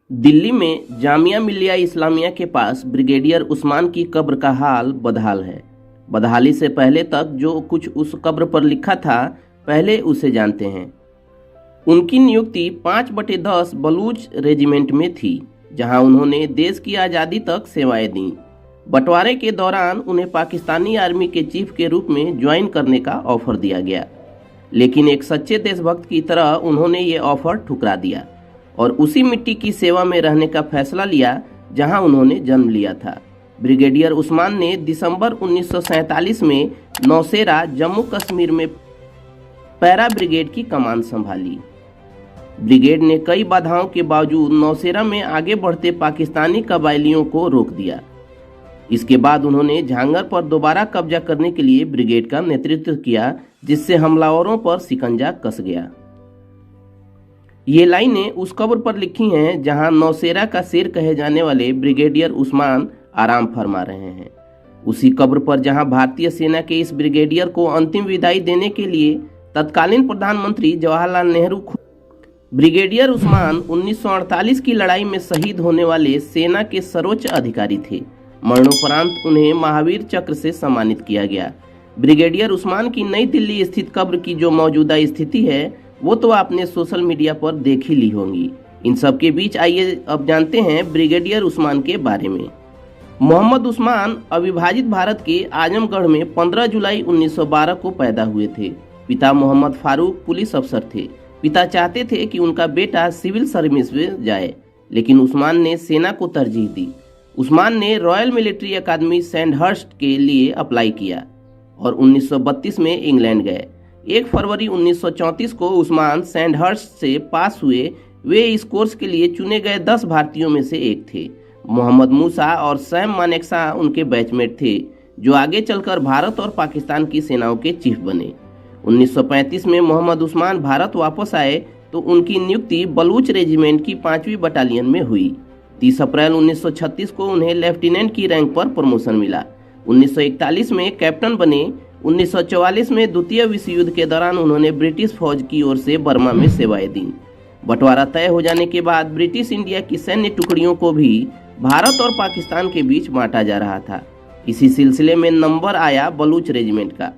दिल्ली में जामिया मिल्लिया इस्लामिया के पास ब्रिगेडियर उस्मान की कब्र का हाल बदहाल है। बदहाली से पहले तक जो कुछ उस कब्र पर लिखा था, पहले उसे जानते हैं। उनकी नियुक्ति 5/10 बलूच रेजिमेंट में थी, जहां उन्होंने देश की आज़ादी तक सेवाएं दी। बंटवारे के दौरान उन्हें पाकिस्तानी आर्मी के चीफ के रूप में ज्वाइन करने का ऑफर दिया गया, लेकिन एक सच्चे देशभक्त की तरह उन्होंने ये ऑफर ठुकरा दिया और उसी मिट्टी की सेवा में रहने का फैसला लिया जहां उन्होंने जन्म लिया था। ब्रिगेडियर उस्मान ने दिसंबर 1947 में नौशेरा जम्मू कश्मीर में पैरा ब्रिगेड की कमान संभाली। ब्रिगेड ने कई बाधाओं के बावजूद नौशेरा में आगे बढ़ते पाकिस्तानी कबायलियों को रोक दिया। इसके बाद उन्होंने झांगर पर दोबारा कब्जा करने के लिए ब्रिगेड का नेतृत्व किया, जिससे हमलावरों पर शिकंजा कस गया। ये लाइनें उस कब्र पर लिखी हैं जहां नौशेरा का शेर कहे जाने वाले ब्रिगेडियर उस्मान आराम फरमा रहे हैं। उसी कब्र पर जहां भारतीय सेना के इस ब्रिगेडियर को अंतिम विदाई देने के लिए तत्कालीन प्रधानमंत्री जवाहरलाल नेहरू ब्रिगेडियर उस्मान 1948 की लड़ाई में शहीद होने वाले सेना के सर्वोच्च अधिकारी थे। मरणोपरांत उन्हें महावीर चक्र से सम्मानित किया गया। ब्रिगेडियर उस्मान की नई दिल्ली स्थित कब्र की जो मौजूदा स्थिति है, वो तो आपने सोशल मीडिया पर देख ही ली होंगी। इन सब के बीच आइए अब जानते हैं ब्रिगेडियर उस्मान के बारे में। मोहम्मद उस्मान अविभाजित भारत के आजमगढ़ में 15 जुलाई 1912 को पैदा हुए थे। पिता मोहम्मद फारूक पुलिस अफसर थे। पिता चाहते थे कि उनका बेटा सिविल सर्विस में जाए, लेकिन उस्मान ने सेना को तरजीह दी। उस्मान ने रॉयल मिलिट्री अकादमी सैंडहर्स्ट के लिए अप्लाई किया और 1932 में इंग्लैंड गए। 1 फरवरी 1934 को उस्मान सैंडहर्स्ट से पास हुए। वे इस कोर्स के लिए चुने गए 10 भारतीयों में से एक थे। मोहम्मद मूसा और सैम मानेकशॉ उनके बैचमेट थे, जो आगे चलकर भारत और पाकिस्तान की सेनाओं के चीफ बने। 1935 में मोहम्मद उस्मान भारत वापस आए तो उनकी नियुक्ति बलूच रेजिमेंट की 5वीं बटालियन में हुई। 30 अप्रैल 1936 को उन्हें लेफ्टिनेंट की रैंक पर प्रमोशन मिला। 1941 में कैप्टन बने। 1944 में द्वितीय विश्व युद्ध के दौरान उन्होंने ब्रिटिश फौज की ओर से बर्मा में सेवाएं दी। बंटवारा तय हो जाने के बाद ब्रिटिश इंडिया की सैन्य टुकड़ियों को भी भारत और पाकिस्तान के बीच बांटा जा रहा था। इसी सिलसिले में नंबर आया बलूच रेजिमेंट का।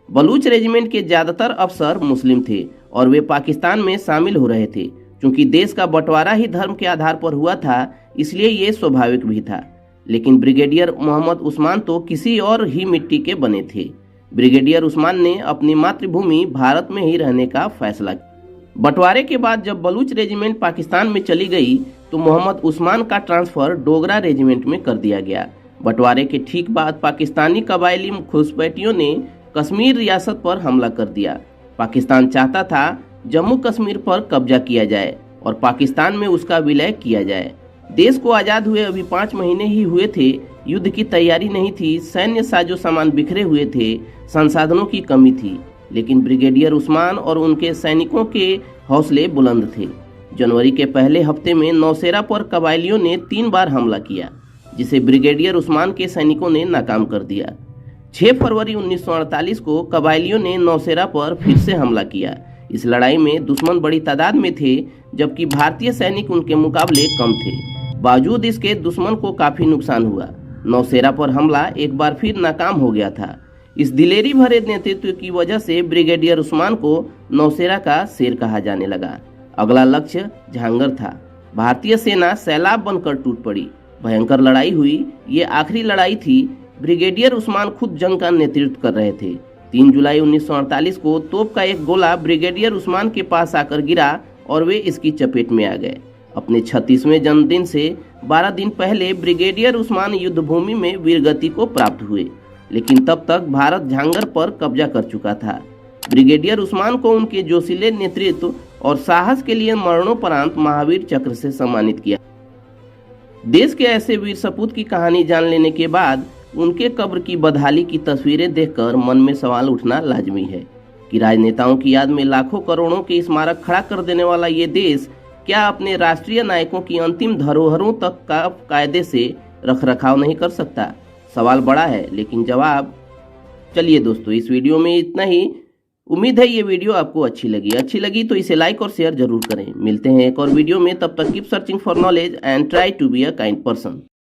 बलूच रेजिमेंट के ज्यादातर अफसर मुस्लिम थे और वे पाकिस्तान में शामिल हो रहे थे। चूंकि देश का बंटवारा ही धर्म के आधार पर हुआ था, इसलिए ये स्वाभाविक भी था। लेकिन ब्रिगेडियर मोहम्मद उस्मान तो किसी और ही मिट्टी के बने थे। ब्रिगेडियर उस्मान ने अपनी मातृभूमि भारत में ही रहने का फैसला किया। बंटवारे के बाद जब बलूच रेजिमेंट पाकिस्तान में चली गई तो मोहम्मद उस्मान का ट्रांसफर डोगरा रेजिमेंट में कर दिया गया। बंटवारे के ठीक बाद पाकिस्तानी कबायली घुसपैठियों ने कश्मीर रियासत पर हमला कर दिया। पाकिस्तान चाहता था जम्मू कश्मीर पर कब्जा किया जाए और पाकिस्तान में उसका विलय किया जाए। देश को आज़ाद हुए अभी 5 महीने ही हुए थे। युद्ध की तैयारी नहीं थी, सैन्य साजो सामान बिखरे हुए थे, संसाधनों की कमी थी, लेकिन ब्रिगेडियर उस्मान और उनके सैनिकों के हौसले बुलंद थे। जनवरी के पहले हफ्ते में नौशेरा पर कबायलियों ने 3 बार हमला किया, जिसे ब्रिगेडियर उस्मान के सैनिकों ने नाकाम कर दिया। 6 फरवरी 1948 को कबायलियों ने नौशेरा पर फिर से हमला किया। इस लड़ाई में दुश्मन बड़ी तादाद में थे, जबकि भारतीय सैनिक उनके मुकाबले कम थे। बावजूद इसके दुश्मन को काफी नुकसान हुआ। नौशेरा पर हमला एक बार फिर नाकाम हो गया था। इस दिलेरी भरे नेतृत्व की वजह से ब्रिगेडियर उस्मान को नौशेरा का शेर कहा जाने लगा। अगला लक्ष्य झांगर था। भारतीय सेना सैलाब बनकर टूट पड़ी। भयंकर लड़ाई हुई। ये आखिरी लड़ाई थी। ब्रिगेडियर उस्मान खुद जंग का नेतृत्व कर रहे थे। 3 जुलाई 1948 को तोप का एक गोला ब्रिगेडियर उस्मान के पास आकर गिरा और वे इसकी चपेट में आ गए। अपने 36वें जन्मदिन से 12 दिन पहले ब्रिगेडियर उस्मान युद्धभूमि में वीरगति को प्राप्त हुए, लेकिन तब तक भारत झांगर पर कब्जा कर चुका था। ब्रिगेडियर उस्मान को उनके जोशीले नेतृत्व और साहस के लिए मरणोपरांत महावीर चक्र से सम्मानित किया। देश के ऐसे वीर सपूत की कहानी जान लेने के बाद उनके कब्र की बदहाली की तस्वीरें देखकर मन में सवाल उठना लाजमी है कि राजनेताओं की याद में लाखों करोड़ों के स्मारक खड़ा कर देने वाला ये देश क्या अपने राष्ट्रीय नायकों की अंतिम धरोहरों तक का कायदे से रखरखाव नहीं कर सकता? सवाल बड़ा है, लेकिन जवाब। चलिए दोस्तों, इस वीडियो में इतना ही। उम्मीद है ये वीडियो आपको अच्छी लगी तो इसे लाइक और शेयर जरूर करें। मिलते हैं एक और वीडियो में, तब तक keep searching for knowledge and try to be a kind person.